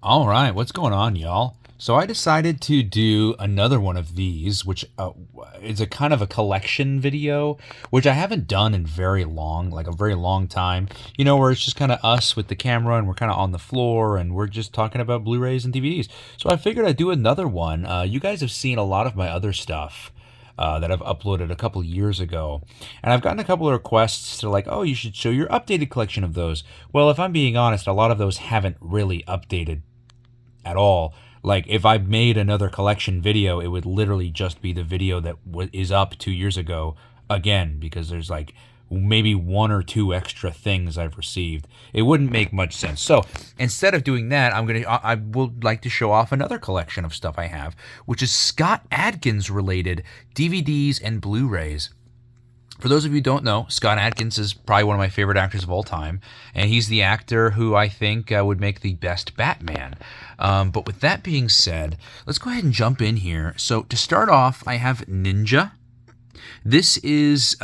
All right, what's going on, y'all? So I decided to do another one of these, which is a kind of a collection video, which I haven't done in very long, like a very long time. You know, where it's just kind of us with the camera and we're kind of on the floor and we're just talking about Blu-rays and DVDs. So I figured I'd do another one. You guys have seen a lot of my other stuff. That I've uploaded a couple years ago. And I've gotten a couple of requests to like, oh, you should show your updated collection of those. Well, if I'm being honest, a lot of those haven't really updated at all. Like, if I made another collection video, it would literally just be the video that is up 2 years ago again, because there's like maybe one or two extra things I've received. It wouldn't make much sense. So instead of doing that, I would like to show off another collection of stuff I have, which is Scott Adkins related DVDs and Blu-rays. For those of you who don't know, Scott Adkins is probably one of my favorite actors of all time, and he's the actor who I think would make the best Batman. But with that being said, let's go ahead and jump in here. So to start off, I have Ninja. This is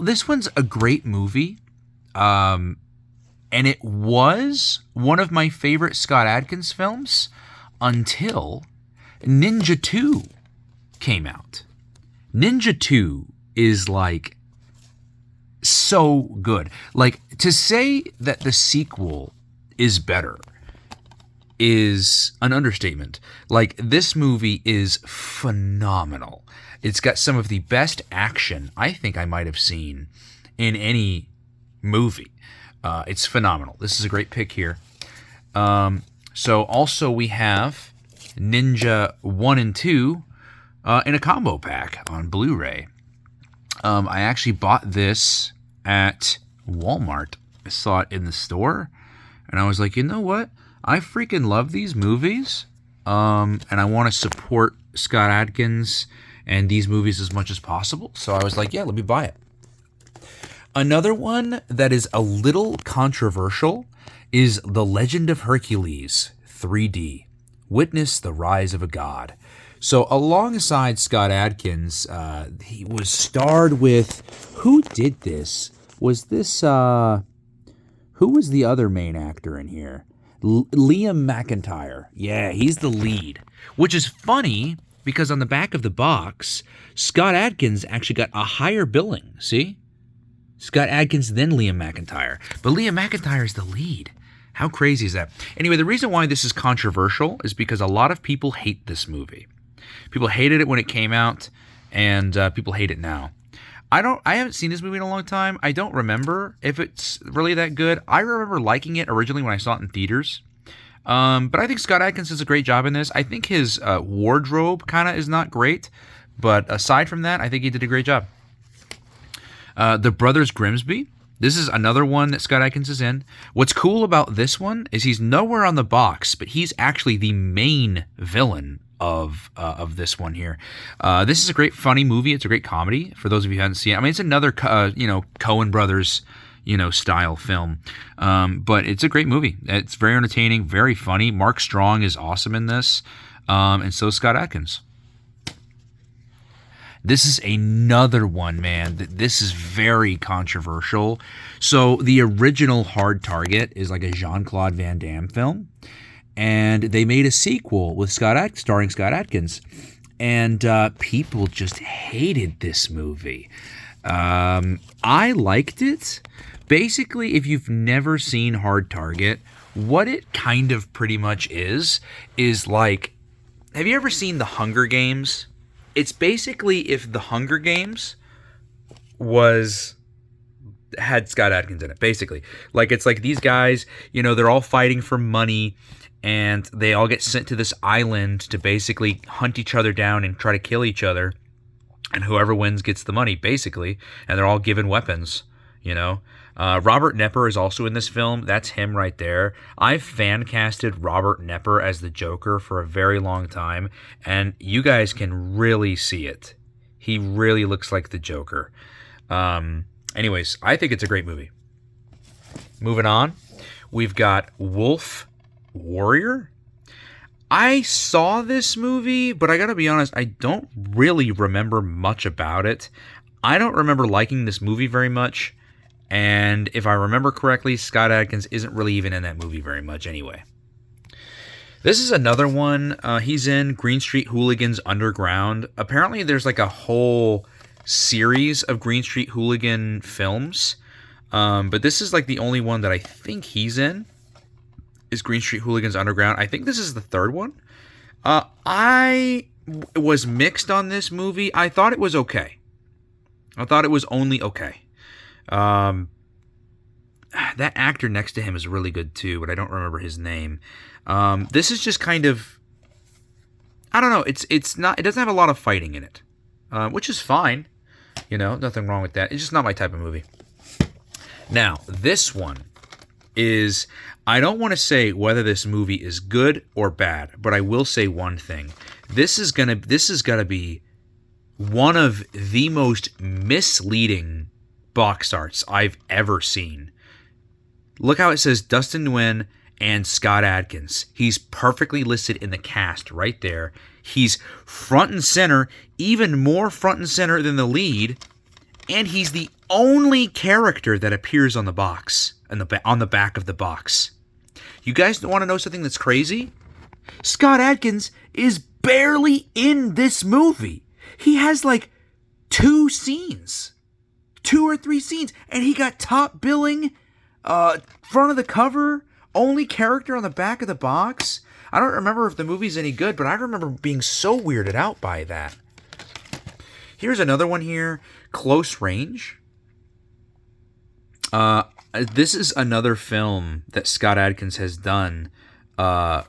this one's a great movie, and it was one of my favorite Scott Adkins films until Ninja 2 came out. Ninja 2 is like so good. Like, to say that the sequel is better is an understatement. Like, this movie is phenomenal. It's got some of the best action I think I might have seen in any movie. It's phenomenal. This is a great pick here. So also we have Ninja 1 and 2 in a combo pack on Blu-ray. I actually bought this at Walmart. I saw it in the store, and I was like, you know what? I freaking love these movies, and I want to support Scott Adkins and these movies as much as possible. So I was like, yeah, let me buy it. Another one that is a little controversial is The Legend of Hercules 3D. Witness the Rise of a God. So alongside Scott Adkins, he was starred with, who did this? Was this, who was the other main actor in here? Liam McIntyre. Yeah, he's the lead. Which is funny, because on the back of the box, Scott Adkins actually got a higher billing, see? Scott Adkins, then Liam McIntyre. But Liam McIntyre is the lead. How crazy is that? Anyway, the reason why this is controversial is because a lot of people hate this movie. People hated it when it came out, and people hate it now. I haven't seen this movie in a long time. I don't remember if it's really that good. I remember liking it originally when I saw it in theaters. But I think Scott Adkins does a great job in this. I think his wardrobe kind of is not great, but aside from that, I think he did a great job. The Brothers Grimsby. This is another one that Scott Adkins is in. What's cool about this one is he's nowhere on the box, but he's actually the main villain of this one here. This is a great funny movie. It's a great comedy for those of you who haven't seen it. I mean, it's another Coen Brothers style film, but it's a great movie. It's very entertaining, very funny. Mark Strong is awesome in this, and so is Scott Adkins. This is another one, man. This is very controversial. So the original Hard Target is like a Jean-Claude Van Damme film, and they made a sequel with starring Scott Adkins, and people just hated this movie. I liked it. Basically, if you've never seen Hard Target, what it kind of pretty much is like, have you ever seen The Hunger Games? It's basically if The Hunger Games had Scott Adkins in it, basically. Like, it's like these guys, they're all fighting for money, and they all get sent to this island to basically hunt each other down and try to kill each other, and whoever wins gets the money, basically, and they're all given weapons, Robert Knepper is also in this film. That's him right there. I've fan casted Robert Knepper as the Joker for a very long time, and you guys can really see it. He really looks like the Joker. Anyways, I think it's a great movie. Moving on, we've got Wolf Warrior. I saw this movie, but I gotta be honest, I don't really remember much about it. I don't remember liking this movie very much. And if I remember correctly, Scott Adkins isn't really even in that movie very much anyway. This is another one he's in, Green Street Hooligans Underground. Apparently there's like a whole series of Green Street Hooligan films. But this is like the only one that I think he's in, is Green Street Hooligans Underground. I think this is the third one. I was mixed on this movie. I thought it was okay. I thought it was only okay. That actor next to him is really good too, but I don't remember his name. This is just kind of, I don't know. It's not. It doesn't have a lot of fighting in it, which is fine. You know, nothing wrong with that. It's just not my type of movie. Now, this one is, I don't want to say whether this movie is good or bad, but I will say one thing. This is gonna be one of the most misleading box arts I've ever seen. Look how it says Dustin Nguyen and Scott Adkins. He's perfectly listed in the cast right there. He's front and center, even more front and center than the lead, and he's the only character that appears on the box, on the back of the box. You guys want to know something that's crazy? Scott Adkins is barely in this movie. He has like 2 or 3 scenes, and he got top billing, front of the cover, only character on the back of the box. I don't remember if the movie's any good, but I remember being so weirded out by that. Here's another one here, Close Range. This is another film that Scott Adkins has done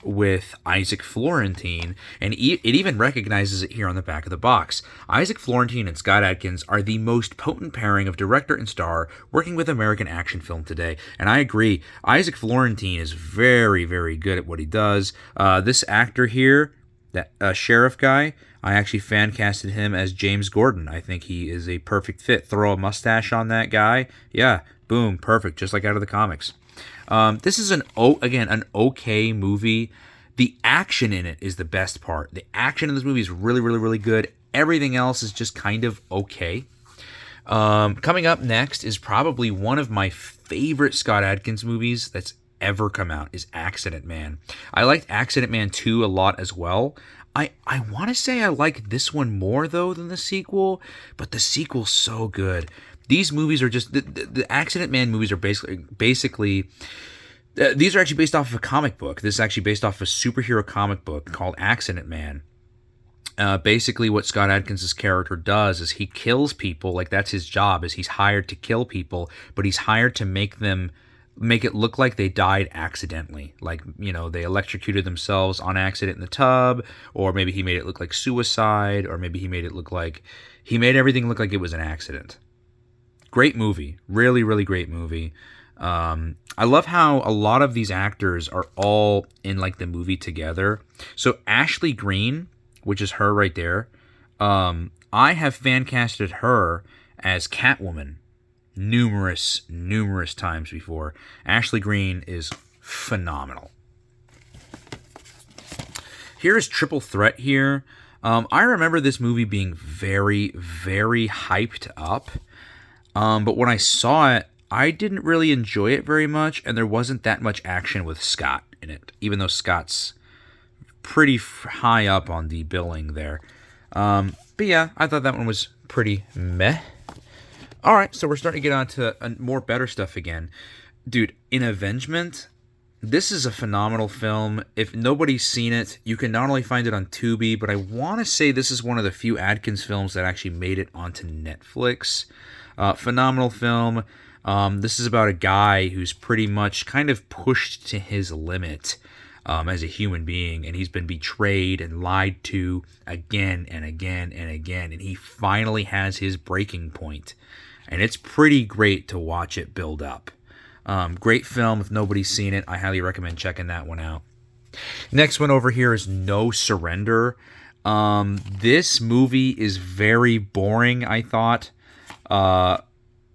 with Isaac Florentine, and it even recognizes it here on the back of the box. Isaac Florentine and Scott Adkins are the most potent pairing of director and star working with American action film today, and I agree. Isaac Florentine is very, very good at what he does. This actor here, that sheriff guy, I actually fan casted him as James Gordon. I think he is a perfect fit. Throw a mustache on that guy, yeah, boom, perfect, just like out of the comics. This is an okay movie. The action in it is the best part. The action in this movie is really, really, really good. Everything else is just kind of okay. Coming up next is probably one of my favorite Scott Adkins movies that's ever come out, is Accident Man. I liked Accident Man 2 a lot as well. I want to say I like this one more, though, than the sequel, but the sequel's so good. These movies are just, the Accident Man movies are basically these are actually based off of a comic book. This is actually based off of a superhero comic book called Accident Man. Basically what Scott Adkins' character does is he kills people, like that's his job, is he's hired to kill people, but he's hired to make it look like they died accidentally. Like, you know, they electrocuted themselves on accident in the tub, or maybe he made it look like suicide, or maybe he made everything look like it was an accident. Great movie. Really, really great movie. I love how a lot of these actors are all in like the movie together. So Ashley Greene, which is her right there, I have fan casted her as Catwoman numerous times before. Ashley Greene is phenomenal. Here is Triple Threat here. I remember this movie being very, very hyped up. But when I saw it, I didn't really enjoy it very much, and there wasn't that much action with Scott in it, even though Scott's pretty high up on the billing there. But yeah, I thought that one was pretty meh. Alright, so we're starting to get on to more better stuff again. Dude, in Avengement, this is a phenomenal film. If nobody's seen it, you can not only find it on Tubi, but I want to say this is one of the few Adkins films that actually made it onto Netflix. Phenomenal film. This is about a guy who's pretty much kind of pushed to his limit as a human being, and he's been betrayed and lied to again and again and again, and he finally has his breaking point. And it's pretty great to watch it build up. Great film. If nobody's seen it, I highly recommend checking that one out. Next one over here is No Surrender. This movie is very boring, I thought.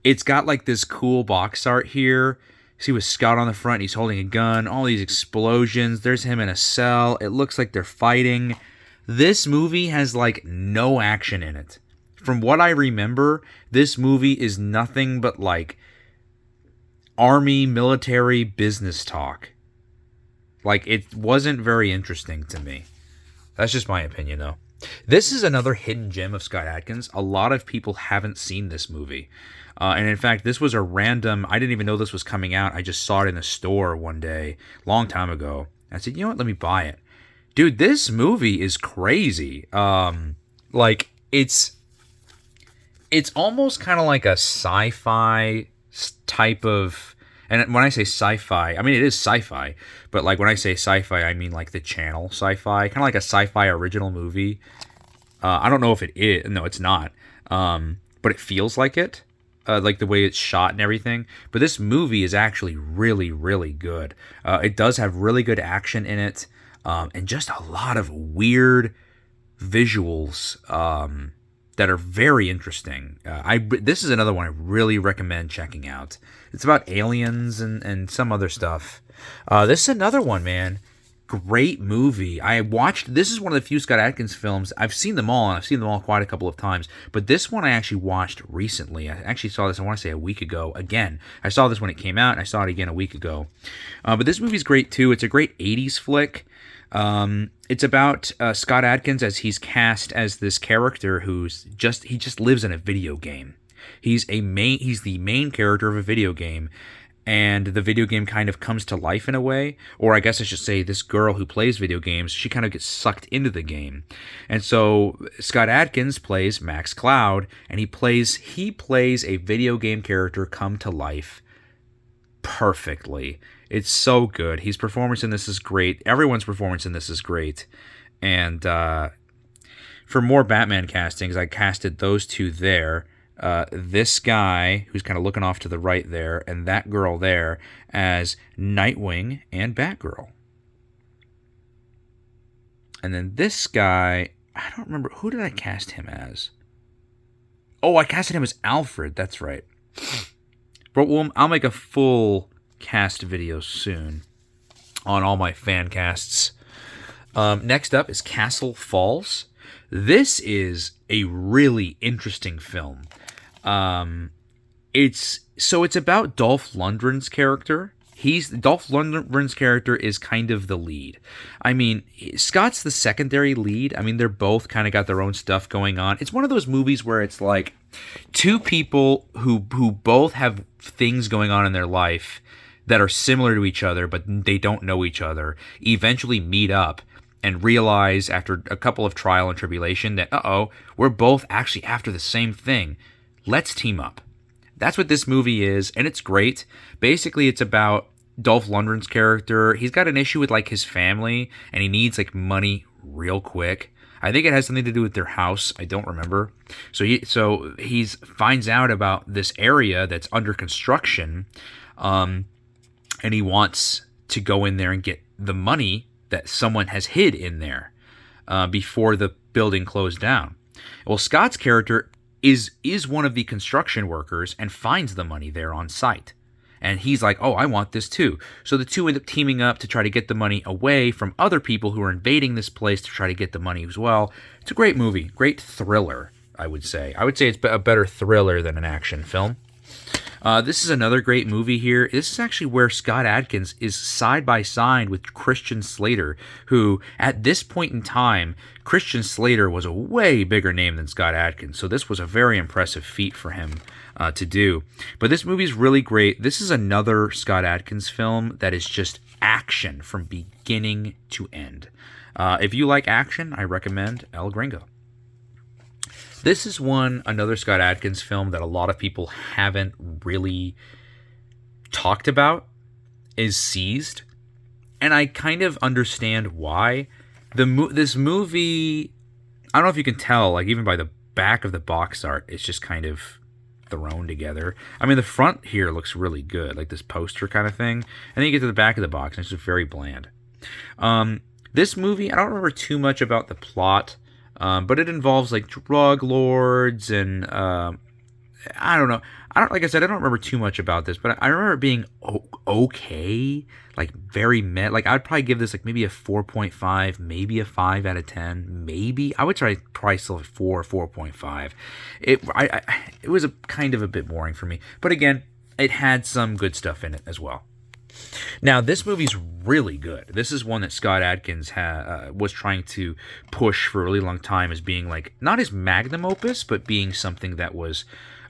It's got like this cool box art here. See with Scott on the front, he's holding a gun, all these explosions, there's him in a cell, it looks like they're fighting. This movie has like no action in it. From what I remember, this movie is nothing but like army, military, business talk. Like, it wasn't very interesting to me. That's just my opinion, though. This is another hidden gem of Scott Adkins. A lot of people haven't seen this movie. And in fact, this was a random... I didn't even know this was coming out. I just saw it in a store one day, long time ago. I said, you know what? Let me buy it. Dude, this movie is crazy. Like, it's almost kind of like a sci-fi type of... And when I say sci-fi, I mean, it is sci-fi. But like when I say sci-fi, I mean like the channel sci-fi. Kind of like a sci-fi original movie. I don't know if it is. No, it's not. But it feels like it. Like the way it's shot and everything. But this movie is actually really, really good. It does have really good action in it. And just a lot of weird visuals that are very interesting. This is another one I really recommend checking out. It's about aliens and some other stuff. This is another one, man. Great movie. This is one of the few Scott Adkins films. I've seen them all, and I've seen them all quite a couple of times. But this one I actually watched recently. I actually saw this, I want to say, a week ago. Again, I saw this when it came out, and I saw it again a week ago. But this movie's great, too. It's a great 80s flick. It's about Scott Adkins as he's cast as this character he just lives in a video game. He's the main character of a video game, and the video game kind of comes to life in a way, or I guess I should say this girl who plays video games, she kind of gets sucked into the game. And so Scott Adkins plays Max Cloud, and he plays a video game character come to life perfectly. It's so good. His performance in this is great. Everyone's performance in this is great. And for more Batman castings, I casted those two there. This guy, who's kind of looking off to the right there, and that girl there as Nightwing and Batgirl. And then this guy, I don't remember. Who did I cast him as? Oh, I casted him as Alfred. That's right. But I'll make a full cast video soon on all my fan casts. Next up is Castle Falls. This is a really interesting film. It's about Dolph Lundgren's character. Dolph Lundgren's character is kind of the lead. I mean, Scott's the secondary lead. I mean, they're both kind of got their own stuff going on. It's one of those movies where it's like two people who both have things going on in their life that are similar to each other, but they don't know each other, eventually meet up and realize after a couple of trial and tribulation that, we're both actually after the same thing. Let's team up. That's what this movie is, and it's great. Basically, it's about Dolph Lundgren's character. He's got an issue with like his family, and he needs like money real quick. I think it has something to do with their house. I don't remember. So he finds out about this area that's under construction, and he wants to go in there and get the money that someone has hid in there before the building closed down. Well, Scott's character is one of the construction workers and finds the money there on site. And he's like, I want this too. So the two end up teaming up to try to get the money away from other people who are invading this place to try to get the money as well. It's a great movie, great thriller, I would say. I would say it's a better thriller than an action film. This is another great movie here. This is actually where Scott Adkins is side by side with Christian Slater, who at this point in time, Christian Slater was a way bigger name than Scott Adkins. So this was a very impressive feat for him to do. But this movie is really great. This is another Scott Adkins film that is just action from beginning to end. If you like action, I recommend El Gringo. This is another Scott Adkins film that a lot of people haven't really talked about, is Seized. And I kind of understand why. This movie, I don't know if you can tell, like even by the back of the box art, it's just kind of thrown together. I mean, the front here looks really good, like this poster kind of thing. And then you get to the back of the box, and it's just very bland. This movie, I don't remember too much about the plot. But it involves like drug lords and I don't know. Like I said, I don't remember too much about this, but I remember it being okay, like very like I'd probably give this like maybe a 4.5, maybe a 5 out of 10, maybe. I would probably still 4.5. It was a kind of a bit boring for me, but again, it had some good stuff in it as well. Now, this movie's really good. This is one that Scott Adkins was trying to push for a really long time as being like not his magnum opus, but being something that was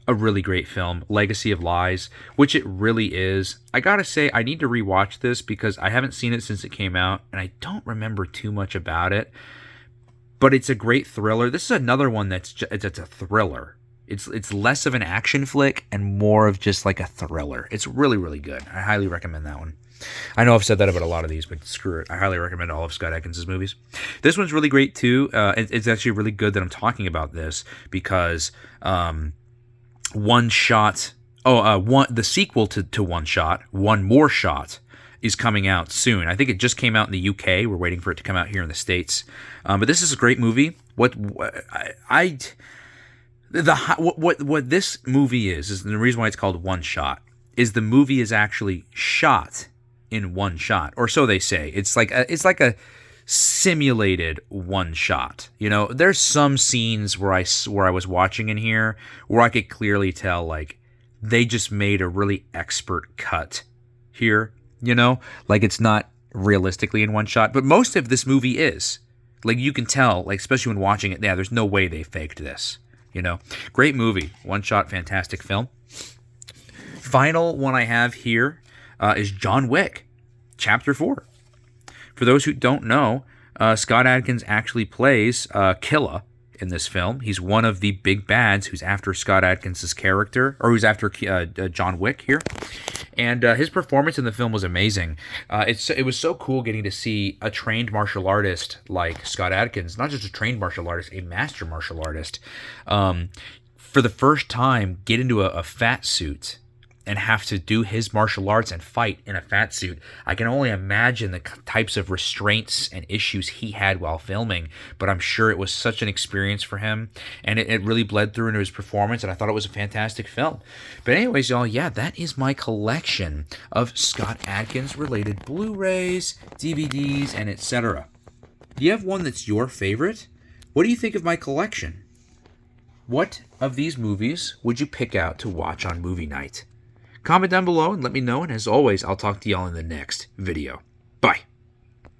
a really great film, Legacy of Lies, which it really is. I gotta say, I need to rewatch this because I haven't seen it since it came out, and I don't remember too much about it. But it's a great thriller. This is another one that's it's a thriller. It's less of an action flick and more of just like a thriller. It's really, really good. I highly recommend that one. I know I've said that about a lot of these, but screw it. I highly recommend all of Scott Adkins' movies. This one's really great too. It's actually really good that I'm talking about this because One Shot. The sequel to One Shot, One More Shot, is coming out soon. I think it just came out in the UK. We're waiting for it to come out here in the States. But this is a great movie. What this movie is the reason why it's called One Shot is the movie is actually shot in one shot, or so they say. It's like a simulated one shot. You know, there's some scenes where I was watching in here where I could clearly tell like they just made a really expert cut here. You know, like it's not realistically in one shot, but most of this movie is. Like you can tell, like especially when watching it, yeah, there's no way they faked this. You know, great movie, One Shot, fantastic film. Final one I have here is John Wick, Chapter 4. For those who don't know, Scott Adkins actually plays Killa in this film. He's one of the big bads who's after Scott Adkins' character, or who's after John Wick here. And his performance in the film was amazing. It was so cool getting to see a trained martial artist like Scott Adkins, not just a trained martial artist, a master martial artist, for the first time get into a fat suit and have to do his martial arts and fight in a fat suit. I can only imagine the types of restraints and issues he had while filming, but I'm sure it was such an experience for him, and it really bled through into his performance, and I thought it was a fantastic film. But anyways, y'all, yeah, that is my collection of Scott Adkins-related Blu-rays, DVDs, and etc. Do you have one that's your favorite? What do you think of my collection? What of these movies would you pick out to watch on movie night? Comment down below and let me know, and as always, I'll talk to y'all in the next video. Bye.